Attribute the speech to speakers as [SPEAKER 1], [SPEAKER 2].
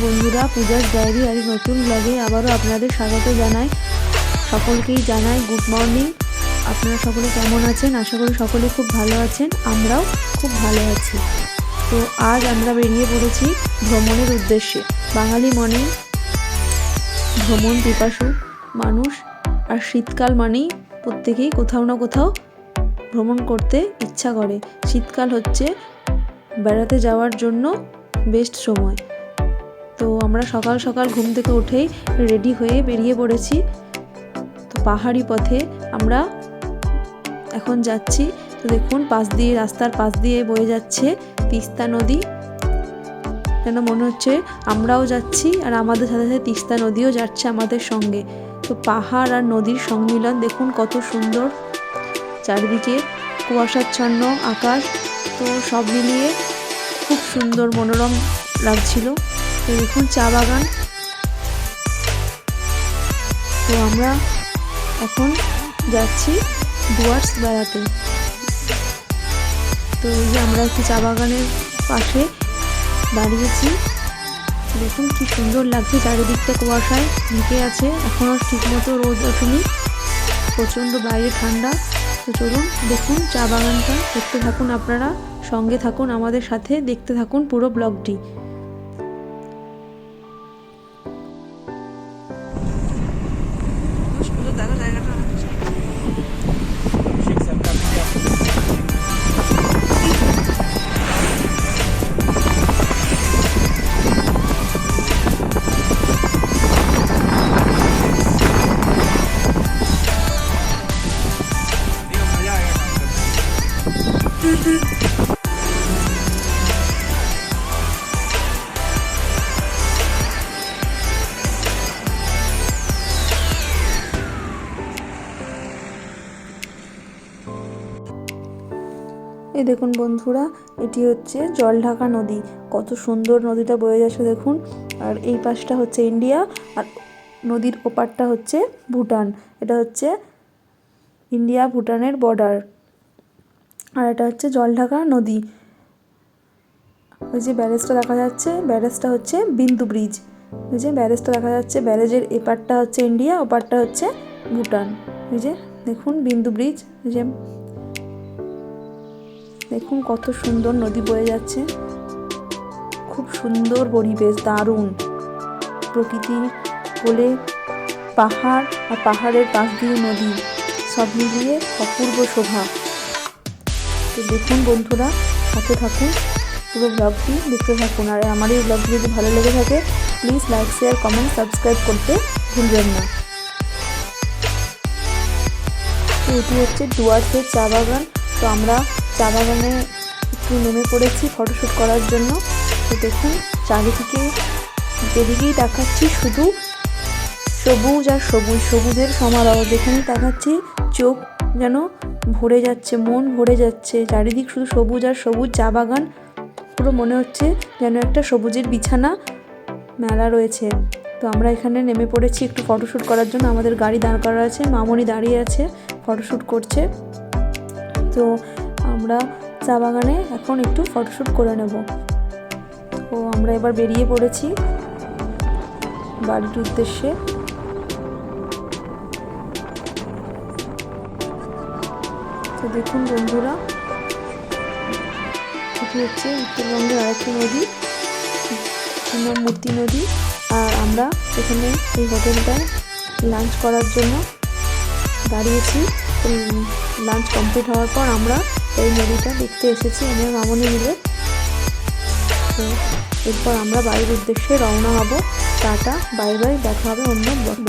[SPEAKER 1] বন্ধুরা, পূজার ডায়েরি আর নতুন ব্লগে আবারও আপনাদের স্বাগত জানাই। সকলকেই জানাই গুড মর্নিং। আপনারা সকলে কেমন আছেন? আশা করি সকলে খুব ভালো আছেন, আমরাও খুব ভালো আছি। তো আজ আমরা বেরিয়ে পড়েছি ভ্রমণের উদ্দেশ্যে। বাঙালি মনে ভ্রমণ পিপাসু মানুষ, আর শীতকাল মানেই প্রত্যেকেই কোথাও না কোথাও ভ্রমণ করতে ইচ্ছা করে। শীতকাল হচ্ছে বেড়াতে যাওয়ার জন্য বেস্ট সময়। তো আমরা সকাল সকাল ঘুম থেকে উঠেই রেডি হয়ে বেরিয়ে পড়েছি। তো পাহাড়ি পথে আমরা এখন যাচ্ছি। তো দেখুন, রাস্তার পাশ দিয়ে বয়ে যাচ্ছে তিস্তা নদী। যেন মনে হচ্ছে আমরাও যাচ্ছি আর আমাদের সাথে সাথে তিস্তা নদীও যাচ্ছে আমাদের সঙ্গে। তো পাহাড় আর নদীর সম্মিলন দেখুন কত সুন্দর। চারিদিকে কুয়াশাচ্ছন্ন আকাশ, তো সব মিলিয়ে খুব সুন্দর মনোরম লাগছিল। তো দেখুন চা বাগান। তো আমরা এখন যাচ্ছি ডুয়ার্স বেড়াতে। তো এই যে আমরা একটি চা বাগানের পাশে দাঁড়িয়েছি। দেখুন কি সুন্দর লাগছে, চারিদিকটা কুয়াশায় ঢেকে আছে, এখনও ঠিকমতো রোদ ওঠেনি, প্রচণ্ড বাইরে ঠান্ডা। তো চলুন দেখুন চা বাগানটা, দেখতে থাকুন আপনারা, সঙ্গে থাকুন আমাদের সাথে, দেখতে থাকুন পুরো ব্লগটি। এই দেখুন বন্ধুরা, এটি হচ্ছে জলঢাকা নদী। কত সুন্দর নদীটা বয়ে যাচ্ছে দেখুন। আর এই পাশটা হচ্ছে ইন্ডিয়া, আর নদীর ওপারটা হচ্ছে ভুটান। এটা হচ্ছে ইন্ডিয়া ভুটানের বর্ডার, আর এটা হচ্ছে জলঢাকা নদী। ওই যে ব্যারেজটা দেখা যাচ্ছে, ব্যারেজটা হচ্ছে বিন্দু ব্রিজ। ওই যে ব্যারেজটা দেখা যাচ্ছে, ব্যারেজের এপারটা হচ্ছে ইন্ডিয়া, ওপারটা হচ্ছে ভুটান। এই যে দেখুন বিন্দু ব্রিজ। এই যে দেখুন কত সুন্দর নদী বয়ে যাচ্ছে, খুব সুন্দর পরিবেশ, দারুণ প্রকৃতি বলে পাহাড়, আর পাহাড়ের পাশ দিয়ে নদী, সব মিলিয়ে অপূর্ব শোভা। তো দেখুন বন্ধুরা, সাথে থাকুন, পুরো ব্লগটি দেখতে থাকুন। আর আমার এই ব্লগটি যদি ভালো লেগে থাকে please like, share, comment, subscribe করতে ভুলবেন না। তো এটি হচ্ছে ডুয়ার্সের চা বাগান। তো আমরা চা বাগানে একটু নেমে পড়েছি ফটোশ্যুট করার জন্য। তো দেখুন চারিদিকে যেদিকেই তাকাচ্ছি শুধু সবুজ আর সবুজ, সবুজের সমারোহ। যেখানেই তাকাচ্ছি চোখ যেন ভরে যাচ্ছে, মন ভরে যাচ্ছে, চারিদিক শুধু সবুজ আর সবুজ। চা বাগান পুরো মনে হচ্ছে যেন একটা সবুজের বিছানা মেলা রয়েছে। তো আমরা এখানে নেমে পড়েছি একটু ফটোশ্যুট করার জন্য। আমাদের গাড়ি দাঁড় করা আছে, মামনি দাঁড়িয়ে আছে, ফটোশ্যুট করছে। তো আমরা চা বাগানে এখন একটু ফটোশ্যুট করে নেব। তো আমরা এবার বেরিয়ে পড়েছি বাড়ির উদ্দেশ্যে। তো দেখুন বন্ধুরা, এটি হচ্ছে উত্তরবঙ্গের আরেকটি নদী, মূর্তি নদী। আর আমরা এখানে এই হোটেলটায় লাঞ্চ করার জন্য দাঁড়িয়েছি। লাঞ্চ কমপ্লিট হওয়ার পর আমরা এই নদীটা দেখতে এসেছি আমার মামনি মিলে। তো এরপর আমরা বাড়ির উদ্দেশ্যে রওনা হব। টাটা, বাই বাই, দেখা হবে অন্য ব্লগে।